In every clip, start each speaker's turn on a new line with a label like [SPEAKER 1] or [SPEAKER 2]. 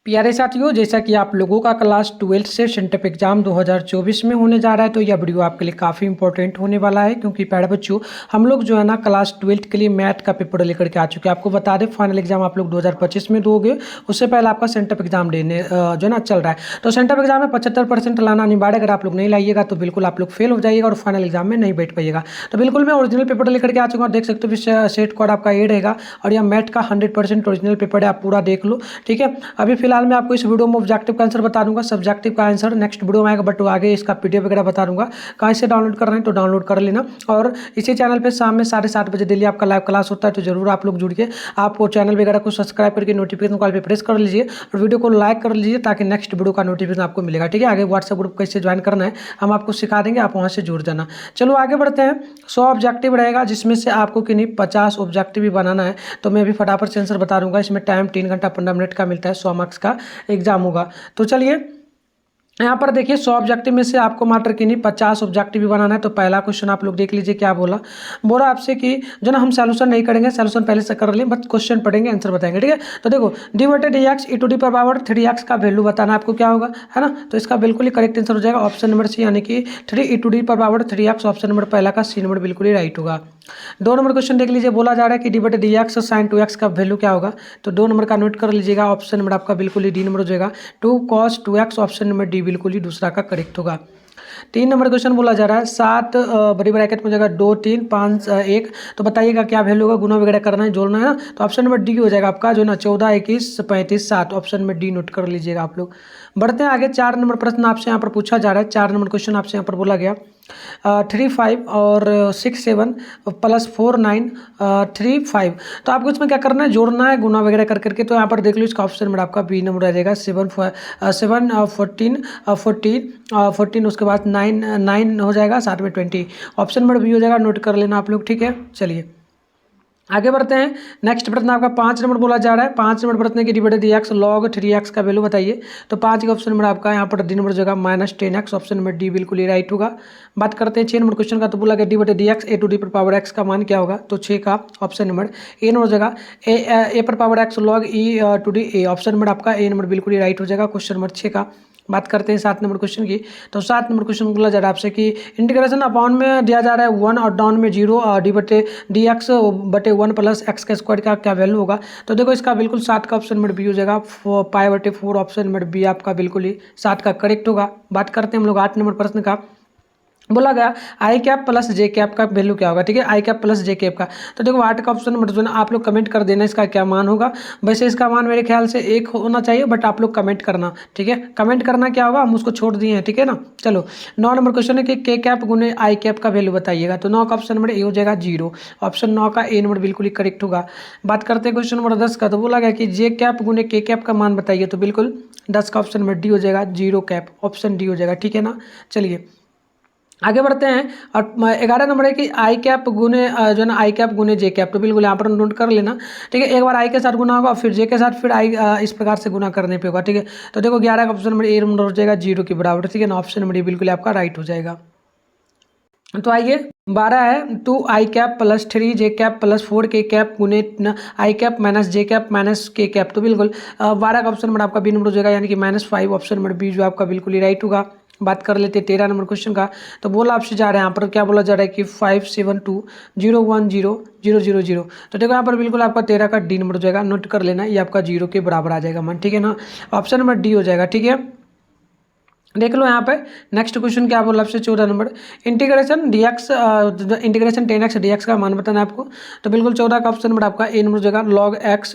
[SPEAKER 1] प्यारे साथियों, जैसा कि आप लोगों का क्लास 12 से सेंटअप एग्जाम 2024 में होने जा रहा है, तो यह वीडियो आपके लिए काफ़ी इंपॉर्टेंट होने वाला है। क्योंकि प्यारे बच्चों, हम लोग जो है ना क्लास 12 के लिए मैथ का पेपर लेकर के आ चुके हैं। आपको बता दें, फाइनल एग्जाम आप लोग 2025 में दोगे, उससे पहले आपका सेंटअप एग्जाम देने जो है ना चल रहा है। तो सेंटअप एग्जाम में 75% लाना अनिवार्य। अगर आप लोग नहीं लाइएगा तो बिल्कुल आप लोग फेल हो जाइएगा और फाइनल एग्जाम में नहीं बैठ पाइएगा। तो बिल्कुल मैं ओरिजिनल पेपर लेकर के आ चुका हूँ। देख सकते हो सेट कोड आपका ये रहेगा और यह मैथ का 100% ओरिजिनल पेपर है। आप पूरा देख लो, ठीक है। अभी फिलहाल मैं आपको इस वीडियो में ऑब्जेक्टिव का आंसर बता दूंगा, सब्जेक्टिव का आंसर नेक्स्ट वीडियो में आएगा, बट आगे इसका पीडीएफ वगैरह बता दूंगा। कहाँ से डाउनलोड करना है तो डाउनलोड कर लेना। और इसी चैनल पे शाम में 7:30 बजे डेली आपका लाइव क्लास होता है, तो जरूर आप लोग जुड़िए। आपको चैनल वगैरह को सब्सक्राइब करके नोटिफिकेशन कॉल पे प्रेस कर लीजिए और वीडियो को लाइक कर लीजिए, ताकि नेक्स्ट वीडियो का नोटिफिकेशन आपको मिलेगा, ठीक है। आगे व्हाट्सएप ग्रुप कैसे ज्वाइन करना है हम आपको सिखा देंगे, आप वहाँ से जुड़ जाना। चलो आगे बढ़ते हैं। 100 ऑब्जेक्टिव रहेगा, जिसमें से आपको कि नहीं 50 ऑब्जेक्टिव भी बनाना है। तो मैं अभी फटाफट से आंसर बता दूंगा। इसमें टाइम 3 घंटा 15 मिनट का मिलता है। 100 मार्क्स का एग्जाम होगा। तो चलिए यहाँ पर देखिए, 100 ऑब्जेक्टिव में से आपको मात्र कि नहीं 50 ऑब्जेक्टिव भी बनाना है। तो पहला क्वेश्चन आप लोग देख लीजिए क्या बोला। बोला आपसे कि जो ना हम सॉल्यूशन नहीं करेंगे, सॉल्यूशन पहले से कर लें, बस क्वेश्चन पढ़ेंगे, आंसर बताएंगे, ठीक है। तो देखो, डी बटे d x e to the power 3x का वैल्यू बताना आपको क्या होगा, है ना। तो इसका बिल्कुल ही करेक्ट आंसर हो जाएगा ऑप्शन नंबर सी, यानी कि 3 E to the power 3x। Option number पहला का सी नंबर बिल्कुल ही राइट होगा। 2 नंबर क्वेश्चन देख लीजिए। बोला जा रहा है कि डी बटे डी एक्स साइन 2x का वैल्यू क्या होगा। तो 2 नंबर का नोट कर लीजिएगा। ऑप्शन नंबर आपका बिल्कुल ही डी नंबर हो जाएगा 2 cos 2x। Option number D बिल्कुल ही दूसरा का करेक्ट होगा। 3 नंबर क्वेश्चन बोला जा रहा है 7 बड़ी ब्रैकेट में हो जाएगा 2 3 5 1। तो बताइएगा क्या वैल्यू होगा। गुना वगैरह करना है, जोड़ना है ना। तो ऑप्शन नंबर डी हो जाएगा आपका जो ना 14 21 35 7। ऑप्शन में डी नोट कर लीजिएगा आप लोग। बढ़ते हैं आगे। 4 नंबर प्रश्न आपसे यहाँ पर पूछा जा रहा है। 4 नंबर क्वेश्चन आपसे यहाँ पर बोला गया 3 5 और 6 7 प्लस 4 9 3 5। तो आपको इसमें क्या करना है, जोड़ना है गुना वगैरह कर करके। तो यहाँ पर देख लो, इसका ऑप्शन नंबर आपका बी नंबर आ जाएगा 7 14 14 उसके बाद 9 हो जाएगा, साथ में 20। ऑप्शन नंबर बी हो जाएगा, नोट कर लेना आप लोग, ठीक है। चलिए आगे बढ़ते हैं। नेक्स्ट प्रश्न आपका 5 नंबर बोला जा रहा है। 5 नंबर प्रश्न की डी बटे डी एक्स लॉग 3x का वैल्यू बताइए। तो 5 का ऑप्शन नंबर आपका यहाँ पर डी नंबर जगह -10x। ऑप्शन नंबर डी बिल्कुल ही राइट होगा। बात करते हैं 6 नंबर क्वेश्चन का। तो बोला गया डी बटे d x a to the पर पावर एक्स का मान क्या होगा। तो 6 का ऑप्शन नंबर ए नंबर जगह ए पर power x log e to d A. Option number आपका ए नंबर बिल्कुल ही राइट हो जाएगा क्वेश्चन नंबर 6 का। बात करते हैं 7 नंबर क्वेश्चन की। तो 7 नंबर क्वेश्चन बोला जा रहा है आपसे कि इंटीग्रेशन अपॉन में दिया जा रहा है 1 और डाउन में 0 और डी बटे डी एक्स बटे 1 प्लस एक्स का स्क्वायर का क्या वैल्यू होगा। तो देखो, इसका बिल्कुल 7 का ऑप्शन नंबर बी हो जाएगा पाई बटे 4। ऑप्शन नंबर बी आपका बिल्कुल ही 7 का करेक्ट होगा। बात करते हैं हम लोग 8 नंबर प्रश्न का। बोला गया आई कैप प्लस जे कैप का वैल्यू क्या होगा, ठीक है। आई कैप प्लस जे कैप का। तो देखो 8 का ऑप्शन नंबर जो है आप लोग कमेंट कर देना इसका क्या मान होगा। वैसे इसका मान मेरे ख्याल से 1 होना चाहिए, बट आप लोग कमेंट करना, ठीक है। कमेंट करना क्या होगा, हम उसको छोड़ दिए हैं, ठीक है ना। चलो 9 नंबर क्वेश्चन है कि के कैप गुने आई कैप का वैल्यू बताइएगा। तो 9 का ऑप्शन नंबर ए हो जाएगा 0। ऑप्शन 9 का ए नंबर बिल्कुल ही करेक्ट होगा। बात करते हैं क्वेश्चन नंबर 10 का। तो बोला गया कि जे कैप गुने के कैप का मान बताइए। तो बिल्कुल 10 का ऑप्शन नंबर डी हो जाएगा 0 कैप। ऑप्शन डी हो जाएगा, ठीक है ना। चलिए आगे बढ़ते हैं। और 11 नंबर है कि आई कैप गुने जो है ना आई कैप गुने जे कैप। तो बिल्कुल यहाँ पर नोट कर लेना, ठीक है। एक बार आई के साथ गुना होगा, फिर जे के साथ, फिर आई इस प्रकार से गुना करने पे होगा, ठीक है। तो देखो 11 का ऑप्शन नंबर ए नंबर हो जाएगा 0 के बराबर, ठीक है ना। ऑप्शन नंबर ए बिल्कुल आपका राइट हो जाएगा। तो आइए 12 है 2 आई कैप प्लस 3 जे कैप प्लस 4 के कैप गुने आई कैप माइनस जे कैप माइनस के कैप। तो बिल्कुल 12 का ऑप्शन नंबर आपका बी नंबर हो जाएगा, यानी कि -5। ऑप्शन नंबर बी जो आपका बिल्कुल ही राइट होगा। बात कर लेते हैं 13 नंबर क्वेश्चन का। तो बोला आपसे जा रहा है यहाँ पर क्या बोला जा रहा है कि 5 7 2 0 1 0 0 0 0। तो देखो यहाँ पर बिल्कुल आपका 13 का डी नंबर हो जाएगा, नोट कर लेना, ये आपका 0 के बराबर आ जाएगा मान, ठीक है ना। ऑप्शन नंबर डी हो जाएगा, ठीक है। देख लो यहाँ पे नेक्स्ट क्वेश्चन क्या बोला आपसे 14 number integration dx integration 10x dx का मान बताना है आपको। तो बिल्कुल 14 का ऑप्शन नंबर आपका ए नंबर हो जाएगा log x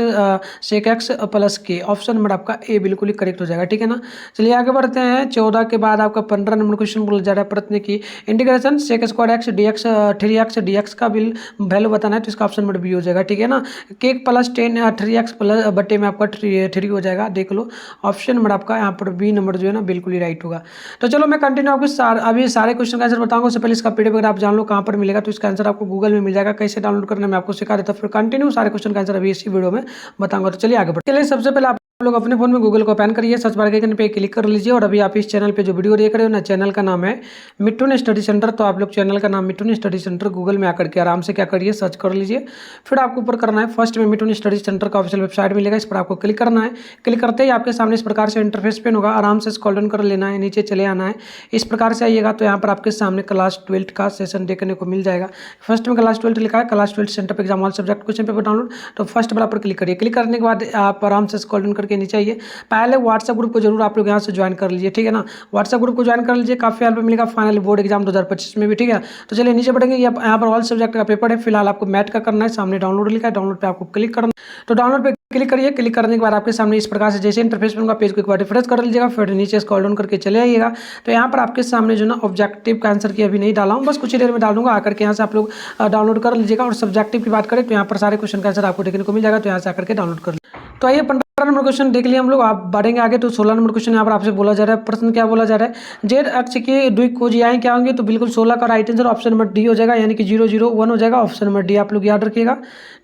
[SPEAKER 1] sec x plus के। ऑप्शन नंबर आपका ए बिल्कुल ही करेक्ट हो जाएगा, ठीक है ना। चलिए आगे बढ़ते हैं। 14 के बाद आपका 15 नंबर क्वेश्चन बोला जा रहा है प्रश्न की integration sec square x D x 3x dx का बिल वैल्यू बताना है। तो इसका ऑप्शन नंबर बी हो जाएगा, ठीक है ना। केक प्लस 10 3x प्लस बटे में आपका 3 हो जाएगा। देख लो ऑप्शन नंबर आपका यहाँ पर बी नंबर जो है ना बिल्कुल ही राइट होगा। तो चलो मैं कंटिन्यू आपको अभी सारे क्वेश्चन का आंसर बताऊंगा। उससे पहले इसका पीडीएफ अगर आप जान लो कहाँ पर मिलेगा। तो इसका आंसर आपको गूगल में मिल जाएगा, कैसे डाउनलोड करना मैं आपको सिखा देता। फिर कंटिन्यू सारे क्वेश्चन का आंसर अभी इसी वीडियो में बताऊंगा। तो चलिए आगे बढ़ते हैं। सबसे पहले आप आप लोग अपने फोन में गूगल को ओपन करिए, सर्च बार के आइकन पे क्लिक कर लीजिए और अभी आप इस चैनल पे जो वीडियो देख रहे हो ना, चैनल का नाम है मिठुन स्टडी सेंटर। तो आप लोग चैनल का नाम मिठुन स्टडी सेंटर गूगल में आकर के आराम से क्या करिए, सर्च कर लीजिए। फिर आपको ऊपर करना है, फर्स्ट में मिठुन स्टडी सेंटर का ऑफिशियल वेबसाइट मिलेगा, इस पर आपको क्लिक करना है। क्लिक करते ही आपके सामने इस प्रकार से इंटरफेस पेन होगा, आराम से स्क्रॉल डाउन कर लेना है, नीचे चले आना है। इस प्रकार से आइएगा तो यहाँ पर आपके सामने क्लास 12 का सेशन देखने को मिल जाएगा। फर्स्ट में क्लास 12 लिखा है, class 12 centre exam all subject question paper download. तो फर्स्ट वाला पर क्लिक करिए। क्लिक करने के बाद आप आराम से स्क्रॉल डाउन करके नीचे आइए। पहले व्हाट्सएप ग्रुप को जरूर आप लोग यहाँ से ज्वाइन कर लीजिए, ठीक है ना। व्हाट्सएप ग्रुप को ज्वाइन कर लीजिए, काफी हेल्प मिलेगा फाइनल बोर्ड एग्जाम 2025 में भी, ठीक है। तो चलिए नीचे बढ़ेंगे, यहाँ पर ऑल सब्जेक्ट का पेपर है, फिलहाल आपको मैथ का करना है। सामने डाउनलोड लिखा है, डाउनलोड पे आपको क्लिक करना है। तो डाउनलोड पे क्लिक करिए। क्लिक करने के बाद आपके सामने इस प्रकार से जैसे इंटरफेस बनेगा, पेज को एक बार रिफ्रेश कर लीजिएगा, फिर नीचे स्क्रॉल डाउन करके चले आइएगा। तो यहाँ पर आपके सामने जो ना ऑब्जेक्टिव का आंसर की अभी नहीं डाला हूँ, बस कुछ ही देर में डाल दूंगा। आकर के यहाँ से आप लोग डाउनलोड कर लीजिएगा। और सब्जेक्टिव की बात करें तो यहाँ पर सारे क्वेश्चन का आंसर आपको देखने को मिल जाएगा, तो यहाँ से आकर के डाउनलोड कर लीजिए। तो आइए 15 नंबर क्वेश्चन देख लिया हम लोग, आप बढ़ेंगे आगे। तो 16 नंबर क्वेश्चन यहाँ पर आपसे बोला जा रहा है। प्रश्न क्या बोला जा रहा है, जेड अक्ष की द्विभुजाएं क्या होंगी। तो बिल्कुल 16 का right answer option number D हो जाएगा, यानी कि 0 0 1 हो जाएगा, ऑप्शन नंबर डी आप लोग याद रखिएगा।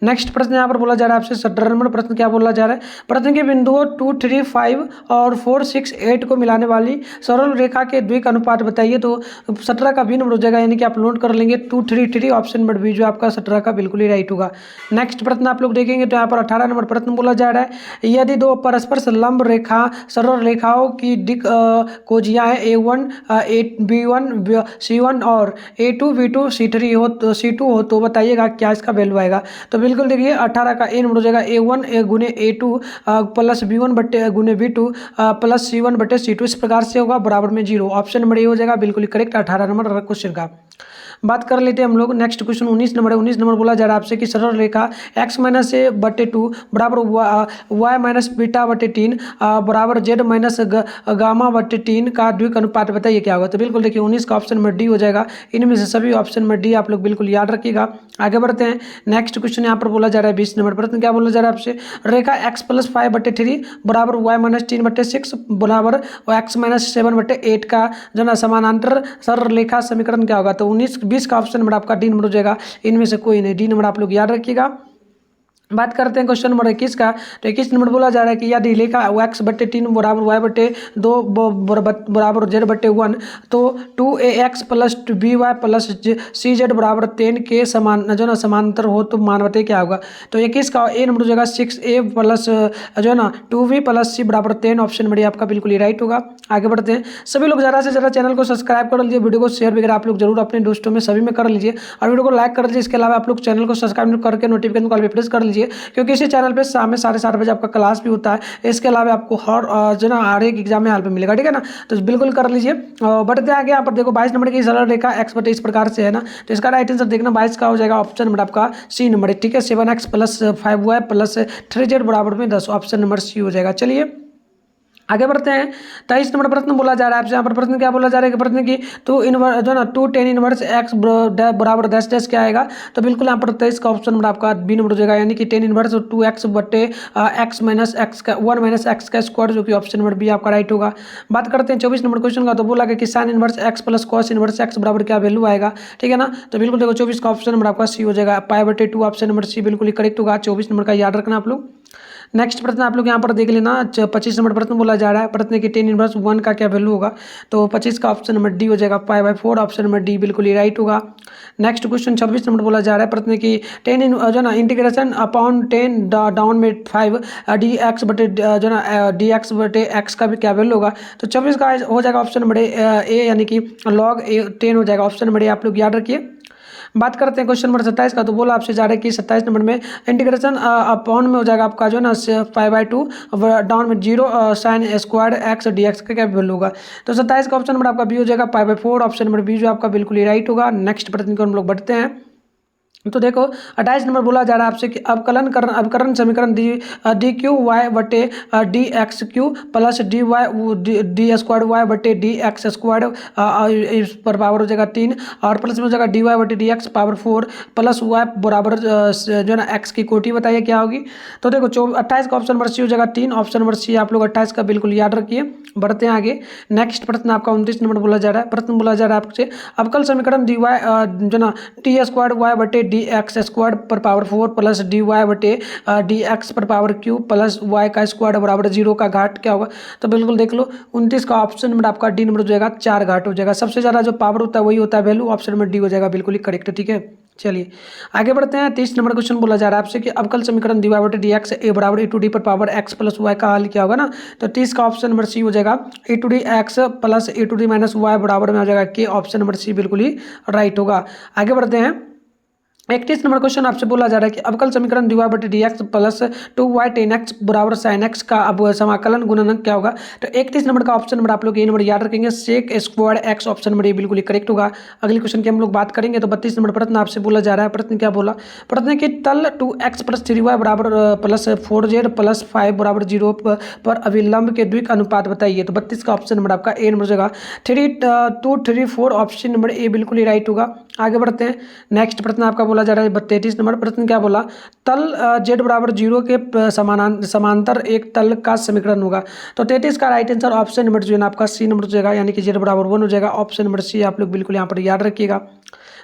[SPEAKER 1] नेक्स्ट प्रश्न यहाँ पर बोला जा रहा है आपसे 17 नंबर प्रश्न क्या बोला जा रहा है, प्रश्न के बिंदुओं 2 3 5 और 4 6 8 को मिलाने वाली सरल रेखा के द्विक अनुपात बताइए। तो 17 का बी नंबर हो जाएगा, यानी कि आप नोट कर लेंगे 2 3 3, ऑप्शन नंबर बी जो आपका 17 का बिल्कुल ही राइट होगा। नेक्स्ट प्रश्न आप लोग देखेंगे तो यहाँ पर 18 नंबर प्रश्न बोला जा रहा है, यदि दो परस्पर लंब रेखा सरल रेखाओं की दिक कोजियाएं A1 B1 C1 और A2 B2 C3 हो तो C2 हो तो बताइएगा क्या इसका वैल्यू आएगा। तो बिल्कुल देखिए 18 का ए नंबर हो जाएगा A1 गुने A2 प्लस B1 बट्टे गुने B2 प्लस C1 बट्टे C2, इस प्रकार से होगा, बराबर में 0, ऑप्शन नंबर ए हो जाएगा बिल्कुल करेक्ट 18 नंबर क्वेश्चन का। बात कर लेते हैं हम लोग नेक्स्ट क्वेश्चन 19 नंबर है। 19 नंबर बोला जा रहा है आपसे कि सरल रेखा x माइनस ए बटे 2 बराबर y माइनस बीटा बटे 3 बराबर z माइनस गामा बटे 3 का द्विक अनुपात बताइए क्या होगा। तो बिल्कुल देखिए 19 का ऑप्शन नंबर डी हो जाएगा, इनमें से सभी ऑप्शन नंबर डी आप लोग बिल्कुल याद रखिएगा। आगे बढ़ते हैं, नेक्स्ट क्वेश्चन यहाँ पर बोला जा रहा है 20 नंबर प्रश्न क्या बोला जा रहा है आपसे, रेखा x प्लस 5 बटे 3 बराबर y माइनस 3 बटे 6 बराबर x माइनस 7 बटे 8 का जो ना समानांतर सरल रेखा समीकरण क्या होगा। तो 20 का ऑप्शन नंबर आपका डी नंबर हो जाएगा, इनमें से कोई नहीं, डी नंबर आप लोग याद रखिएगा। बात करते हैं क्वेश्चन नंबर 21 का। तो 21 नंबर बोला जा रहा है कि यदि रेखा x बटे 3 बराबर y बटे 2 बराबर z बटे 1 तो 2ax plus by plus cz बराबर 10 के समान जो ना समांतर हो तो मान बताइए क्या होगा। तो 21 का ए नंबर हो जाएगा 6a प्लस जो है ना 2b प्लस c बराबर 10, ऑप्शन नंबर आपका बिल्कुल ही राइट होगा। आगे बढ़ते हैं, सभी लोग ज़्यादा से ज़्यादा चैनल को सब्सक्राइब कर लीजिए, वीडियो को शेयर वगैरह आप लोग जरूर अपने दोस्तों में सभी में कर लीजिए और वीडियो को लाइक कर लीजिए। इसके अलावा आप लोग चैनल को सब्सक्राइब करके नोटिफिकेशन कॉल पे प्रेस कर लीजिए, क्योंकि इसी चैनल पे शाम में 7:30 बजे आपका क्लास भी होता है। इसके अलावा आपको हर जो ना हर एक एग्जाम में हाल पे मिलेगा, ठीक है ना। तो बिल्कुल कर लीजिए। बढ़ते आगे, यहाँ पर देखो 22 नंबर की सरल रेखा x बटे इस प्रकार से है ना, तो इसका राइट आंसर देखना 22 का हो जाएगा, ऑप्शन नंबर आपका सी नंबर है, ठीक है। 7x plus 5y plus 3z बराबर में 10, ऑप्शन नंबर सी हो जाएगा। चलिए आगे बढ़ते हैं, 23 नंबर प्रश्न बोला जा रहा है आपसे। यहाँ पर प्रश्न क्या बोला जा रहा है कि प्रश्न की टू इनवर्स जो ना 2 tan इनवर्स x बराबर 10 क्या आएगा। तो बिल्कुल यहाँ पर 23 का ऑप्शन नंबर आपका बी नंबर हो जाएगा, यानी कि tan इनवर्स 2x बटे x माइनस एक्स का 1 माइनस एक्स का स्क्वायर, जो कि ऑप्शन नंबर बी आपका राइट होगा। बात करते हैं 24 नंबर क्वेश्चन का। तो बोला कि sine inverse x plus cos inverse x बराबर क्या वैल्यू आएगा, ठीक है ना। तो बिल्कुल देखो 24 का ऑप्शन नंबर आपका सी हो जाएगा, पाई बटे 2, ऑप्शन नंबर सी बिल्कुल ही करेक्ट होगा। 24 नंबर का याद रखना आप लोग। नेक्स्ट प्रश्न आप लोग यहाँ पर देख लेना, 25 नंबर प्रश्न बोला जा रहा है, प्रश्न की tan इनवर्स 1 का क्या वैल्यू होगा। तो 25 का ऑप्शन नंबर डी हो जाएगा, π/4, ऑप्शन नंबर डी बिल्कुल ही राइट होगा। नेक्स्ट क्वेश्चन 26 नंबर बोला जा रहा है, प्रश्न की जो ना इंटीग्रेशन अपॉन 10 डाउन में 5 dx बटे जो ना dx बटे x का भी क्या वैल्यू होगा। तो 26 का हो जाएगा ऑप्शन नंबर ए, यानी कि log 10 हो जाएगा, ऑप्शन नंबर ए आप लोग याद रखिए। बात करते हैं क्वेश्चन नंबर 27 का। तो बोला आपसे जा रहा है कि 27 नंबर में इंटीग्रेशन अपॉन में हो जाएगा आपका जो ना 5/2 डाउन में 0 साइन स्क्वायर एक्स dx का क्या वैल्यू होगा। तो 27 का ऑप्शन नंबर आपका बी हो जाएगा, π/4, ऑप्शन नंबर बी जो आपका बिल्कुल ही राइट होगा। नेक्स्ट प्रश्न को हम लोग बढ़ते हैं। तो देखो 28 नंबर बोला जा रहा है आपसे कि अवकलन समीकरण डी क्यू वाई बटे d x cube plus d y d square y बटे डी एक्स स्क्वायर इस पर पावर हो जाएगा 3 और प्लस में हो जाएगा डी वाई बटे d x power 4 plus y बराबर जो ना एक्स की कोटी बताइए क्या होगी। तो देखो 28 का ऑप्शन नंबर सी हो जाएगा 3, ऑप्शन नंबर सी आप लोग 28 का बिल्कुल याद रखिए। बढ़ते हैं आगे, नेक्स्ट प्रश्न आपका 29 नंबर बोला जा रहा है। प्रश्न बोला जा रहा है आपसे अवकल समीकरण डी वाई जो ना टी स्क्वायर वाई बटे डी एक्स स्क्वायर पर पावर 4 प्लस डी वाई बटे डी एक्स पर पावर क्यू प्लस वाई का स्क्वायर बराबर 0 का घाट क्या होगा। तो बिल्कुल देख लो 29 का ऑप्शन नंबर आपका डी नंबर हो जाएगा 4 घाट हो जाएगा। सबसे ज़्यादा जो पावर होता है वही होता है वैल्यू, ऑप्शन नंबर डी हो जाएगा बिल्कुल ही करेक्ट। ठीक है, चलिए आगे बढ़ते हैं। 30 नंबर क्वेश्चन बोला जा रहा है आपसे कि अवकल समीकरण डी वाई बटे डी एक्स ए बराबर ए टू डी पर पावर एक्स प्लस वाई का हल क्या होगा ना। तो 30 का ऑप्शन नंबर सी हो जाएगा A to the x plus A to the minus Y बराबर में हो जाएगा के, ऑप्शन नंबर सी बिल्कुल ही राइट होगा। आगे बढ़ते हैं। 31 नंबर क्वेश्चन आपसे बोला जा रहा है कि अवकल समीकरण डी वाई बटे d x plus 2y tan x बराबर sin x का अब समाकलन गुणनक क्या होगा। तो 31 नंबर का ऑप्शन नंबर आप लोग ये नंबर याद रखेंगे sec square x, option number ये बिल्कुल ही करेक्ट होगा। अगले क्वेश्चन की हम लोग बात करेंगे। तो 32 नंबर प्रश्न आपसे बोला जा रहा है। प्रश्न क्या बोला, प्रश्न कि तल 2x प्लस 3y बराबर प्लस 4z प्लस 5 बराबर 0 पर अभिलंब के द्विक अनुपात बताइए। तो 32 का ऑप्शन नंबर आपका ए नंबर जगह 3 2 3 4, ऑप्शन नंबर ए बिल्कुल ही राइट होगा। आगे बढ़ते हैं। नेक्स्ट प्रश्न आपका बोला जा रहा है 33 नंबर प्रश्न क्या बोला, तल z बराबर 0 के समांतर एक तल का समीकरण होगा। तो 33 का राइट आंसर ऑप्शन नंबर जो है ना आपका सी नंबर हो जाएगा, यानी कि z बराबर 1 हो जाएगा। ऑप्शन नंबर सी आप लोग बिल्कुल यहाँ पर याद रखिएगा।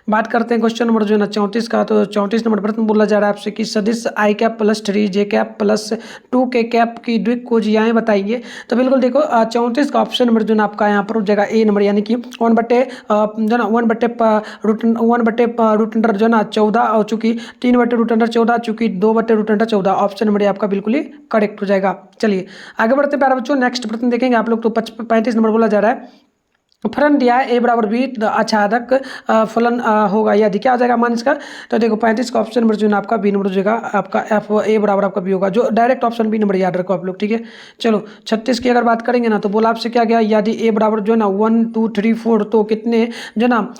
[SPEAKER 1] बात करते हैं क्वेश्चन नंबर जो है ना 34 का। तो 34 नंबर प्रश्न बोला जा रहा है आपसे कि सदिश आई कैप प्लस 3 जे कैप प्लस 2 के कैप की द्विक खोजियाएँ बताइए। तो बिल्कुल देखो 34 का ऑप्शन नंबर जो है ना आपका यहाँ पर हो जाएगा ए नंबर, यानी कि 1 बटे जो ना 1 बटे रूट अंडर जो है ना 14 और चूंकि 3 बटे रूट अंडर 14 चूंकि 2 बटे रूट अंडर 14, ऑप्शन नंबर आपका बिल्कुल ही करेक्ट हो जाएगा। चलिए आगे बढ़ते प्यारे बच्चों, नेक्स्ट प्रश्न देखेंगे आप लोग। तो 35 नंबर बोला जा रहा है फलन दिया है ए बराबर बी आच्छादक फलन होगा यदि क्या हो जाएगा मान इसका। तो देखो 35 का ऑप्शन नंबर जो है ना आपका बी नंबर हो जाएगा आपका एफ ए बराबर आपका बी होगा, जो डायरेक्ट ऑप्शन बी नंबर याद रखो आप लोग। ठीक है, चलो 36 की अगर बात करेंगे ना तो बोला आपसे क्या गया, यदि ए बराबर जो है ना 1 2 3 4 तो कितने जो है ना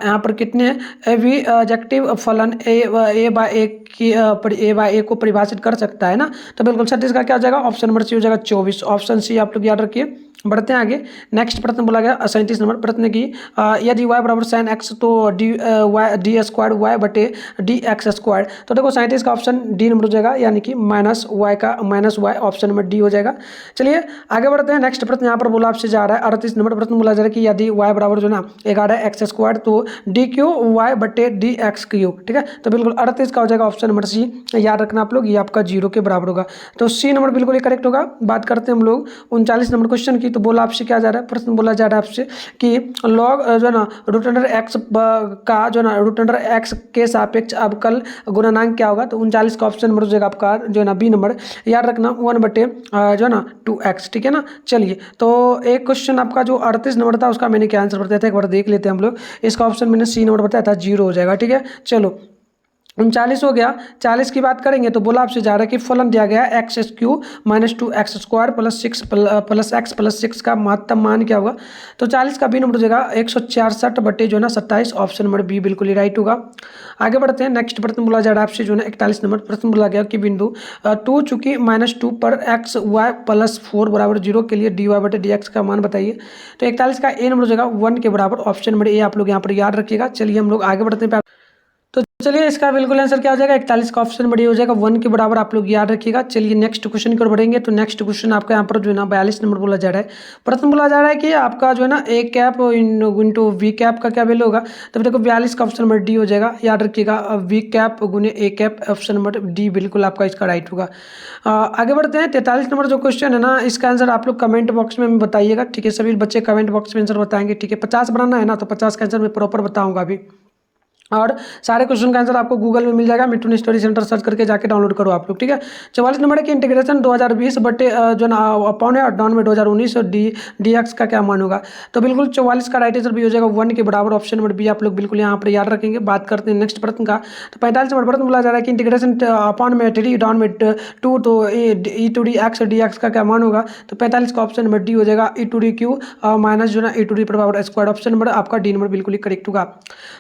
[SPEAKER 1] यहाँ पर कितने एविजेक्टिव फलन ए बाय ए को परिभाषित कर सकता है ना। तो बिल्कुल 36 का क्या हो जाएगा, ऑप्शन नंबर सी हो जाएगा 24, ऑप्शन सी आप लोग याद रखिए। बढ़ते हैं आगे। नेक्स्ट प्रश्न बोला गया 37 नंबर प्रश्न की यदि y बराबर साइन एक्स तो डी स्क्वायर वाई बटे डी एक्स स्क्वायर। तो देखो 37 का ऑप्शन डी नंबर हो जाएगा, यानी कि minus y, option number D हो जाएगा। चलिए आगे बढ़ते हैं। नेक्स्ट प्रश्न यहाँ पर बोला आपसे जा रहा है 38 नंबर प्रश्न बोला जा रहा है कि यदि y बराबर जो ना 11 एक्स स्क्वायर तो डी क्यू वाई बटे डी एक्स क्यू। ठीक है, तो बिल्कुल 38 का हो जाएगा ऑप्शन नंबर सी, याद रखना आप लोग, ये आपका 0 के बराबर होगा। तो सी नंबर बिल्कुल ही करेक्ट होगा। बात करते हैं हम लोग 39 नंबर क्वेश्चन की। तो बोला आपसे क्या जा रहा है, प्रश्न बोला जा रहा है आपसे कि लॉग जो है ना रूट अंडर एक्स का जो है ना रूट अंडर एक्स के सापेक्ष अवकल गुणनांक क्या होगा। तो 39 का ऑप्शन नंबर हो जाएगा आपका जो है ना बी नंबर, याद रखना 1 बटे जो है ना 2x। ठीक है ना, चलिए तो एक क्वेश्चन आपका जो 38 नंबर था उसका मैंने क्या आंसर बताया था एक बार देख लेते हैं हम लोग। इसका ऑप्शन मैंने सी नंबर बताया था, 0 हो जाएगा। ठीक है, चलो 39 हो गया। 40 की बात करेंगे तो बोला आपसे जा रहा है कि फलन दिया गया है x Q minus 2x square plus 6 plus x plus 6 का महत्तम मान क्या होगा। तो 40 का बी नंबर हो जाएगा 166 बटे जो है ना 27, ऑप्शन नंबर बी बिल्कुल ही राइट होगा। आगे बढ़ते हैं। नेक्स्ट प्रश्न बोला जा रहा है आपसे जो है 41 नंबर प्रश्न बोला गया कि बिंदु 2 चूंकि -2 पर एक्स वाई प्लस 4 बराबर 0 के लिए डी वाई बटे डी एक्स का मान बताइए। तो 41 का ए नंबर हो जाएगा 1 के बराबर, ऑप्शन नंबर ए आप लोग यहाँ पर याद रखिएगा। चलिए हम लोग आगे बढ़ते हैं। तो चलिए इसका बिल्कुल आंसर क्या हो जाएगा, 41 का ऑप्शन बड़ी हो जाएगा, 1 के बराबर आप लोग याद रखिएगा। चलिए नेक्स्ट क्वेश्चन की ओर बढ़ेंगे। तो नेक्स्ट क्वेश्चन आपका यहाँ पर जो है ना 42 नंबर बोला जा रहा है। प्रश्न बोला जा रहा है कि आपका जो है ना A cap into we cap का क्या वैल्यू होगा। तो देखो 42 का ऑप्शन नंबर डी हो जाएगा, याद रखिएगा वी कैप गुने A cap, option number D बिल्कुल आपका इसका राइट होगा। आगे बढ़ते हैं। 43 नंबर जो क्वेश्चन है ना इसका आंसर आप लोग कमेंट बॉक्स में बताइएगा। ठीक है, सभी बच्चे कमेंट बॉक्स में आंसर बताएंगे। ठीक है, 50 बनाना है ना तो 50 का आंसर मैं प्रॉपर बताऊँगा अभी, और सारे क्वेश्चन का आंसर आपको गूगल में मिल जाएगा। मिठुन स्टडी सेंटर सर्च करके जाके डाउनलोड करो आप लोग। ठीक है, 44 नंबर है कि इंटीग्रेशन 2020 बटे जो ना अपॉन है और डाउन में 2019 और डी एक्स का क्या मान होगा। तो बिल्कुल 44 का राइट आंसर भी हो जाएगा 1 के बराबर, ऑप्शन नंबर बी आप लोग बिल्कुल यहाँ पर याद रखेंगे। बात करते हैं नेक्स्ट प्रश्न का। तो 45 नंबर प्रश्न बोला जा रहा है कि इंटीग्रेशन अपॉन में 3 डाउन में 2 तो E to the x D x का क्या मान होगा। तो 45 का ऑप्शन नंबर डी हो जाएगा ई टू डी क्यू माइनस जो ना ई टू डी पर स्क्वायर, ऑप्शन नंबर आपका डी नंबर बिल्कुल ही करेक्ट होगा।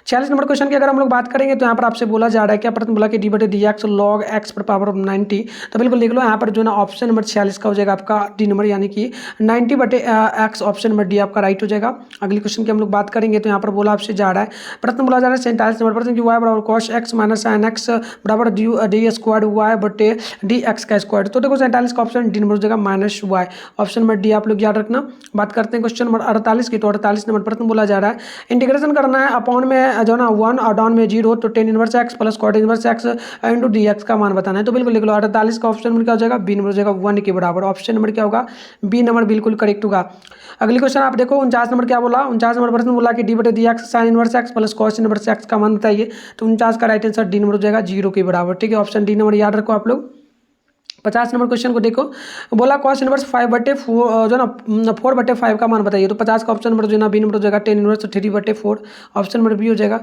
[SPEAKER 1] 46 नंबर क्वेश्चन की अगर हम लोग बात करेंगे तो यहाँ पर आपसे बोला जा रहा है क्या प्रश्न बोला कि डी बटे डी एक्स लॉग एक्स पर पावर 90। तो बिल्कुल देख लो यहाँ पर जो ना ऑप्शन नंबर 46 का हो जाएगा आपका डी नंबर, यानी कि 90 बटे एक्स, ऑप्शन नंबर डी आपका राइट हो जाएगा। अगली क्वेश्चन की हम लोग बात करेंगे तो यहाँ पर बोला आपसे जा रहा है प्रश्न बोला जा रहा है 47 नंबर प्रश्न की वाई बराबर cos x minus sine x बराबर डी स्क्वायर वाई बटे डी एक्स का स्क्वायर। तो देखो 47 का ऑप्शन डी नंबर हो जाएगा minus y, option number D आप लोग याद रखना। बात करते हैं क्वेश्चन नंबर 48 की। तो 48 नंबर प्रश्न बोला जा रहा है इंटीग्रेशन करना है अपॉन में जो ना 1 और डाउन में 0 तो tan inverse x plus cot inverse x into d x का मान बताना है। तो बिल्कुल लिख लो 48 का ऑप्शन नंबर क्या हो जाएगा, बी नंबर हो जाएगा 1 के बराबर। ऑप्शन नंबर क्या होगा, बी नंबर बिल्कुल करेक्ट होगा। अगली क्वेश्चन आप देखो 49 नंबर क्या बोला, 49 नंबर प्रश्न बोला कि डी बटे d x sine inverse x plus cos inverse x का मान बताइए। तो 49 का राइट आंसर डी नंबर हो जाएगा 0 के बराबर। ठीक है, ऑप्शन डी नंबर याद रखो आप लोग। 50 नंबर क्वेश्चन को देखो, बोला कॉस इनवर्स 5/4 जो ना 4/5 का मान बताइए। तो 50 का ऑप्शन नंबर जो है ना बी नंबर हो जाएगा, 10 इनवर्स 3/4 ऑप्शन नंबर बी हो जाएगा।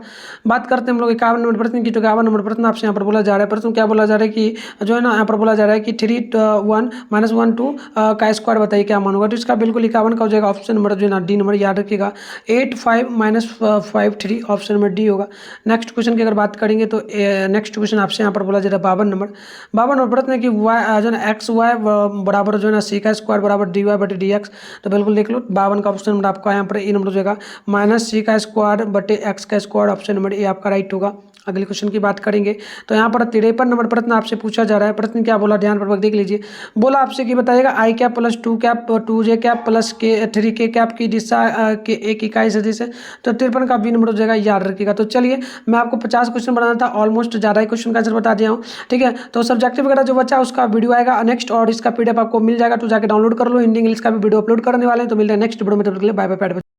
[SPEAKER 1] बात करते हैं हम लोग 51 नंबर प्रश्न की। तो 51 नंबर प्रश्न आपसे यहाँ पर बोला जा रहा है, प्रश्न क्या बोला जा रहा है कि जो है ना यहाँ पर बोला जा रहा है कि 3 1 -1 2 का स्क्वायर बताइए क्या मान होगा। तो इसका बिल्कुल 51 का हो जाएगा ऑप्शन नंबर जो है ना डी नंबर याद रखिएगा। 8 5 -5 3 ऑप्शन नंबर डी होगा। नेक्स्ट क्वेश्चन की अगर बात करेंगे तो नेक्स्ट क्वेश्चन आपसे यहाँ पर बोला जा रहा है 52 नंबर प्रश्न है कि वाई जो है एक्स वाई बराबर जो है ना सी का स्क्वायर बराबर डी वाई बटे डी एक्स। तो बिल्कुल देख लो 52 का ऑप्शन नंबर आपका यहाँ पर ए नंबर हो जाएगा, माइनस सी का स्क्वायर बटे एक्स का स्क्वायर ऑप्शन नंबर ए आपका राइट होगा। अगले क्वेश्चन की बात करेंगे तो यहाँ पर 53 नंबर प्रश्न आपसे पूछा जा रहा है। प्रश्न क्या बोला, ध्यानपूर्वक देख लीजिए। बोला आपसे कि बताइएगा I cap plus 2 cap 2j cap plus K 3k cap की दिशा के एक इकाई सदिश है। तो 53 का बी नंबर हो जाएगा, याद रखिएगा। तो चलिए मैं आपको 50 क्वेश्चन बनाना था, ऑलमोस्ट ज़्यादा ही क्वेश्चन का आंसर बता दिया हूँ। ठीक है, तो सब्जेक्टिव वगैरह जो बचा उसका वीडियो आएगा नेक्स्ट, और इसका पीडीएफ आपको मिल जाएगा, तो जाके डाउनलोड कर लो। हिंदी इंग्लिश का भी वीडियो अपलोड करने वाले हैं। तो मिलते हैं नेक्स्ट वीडियो में, तब तक के लिए बाय बाय।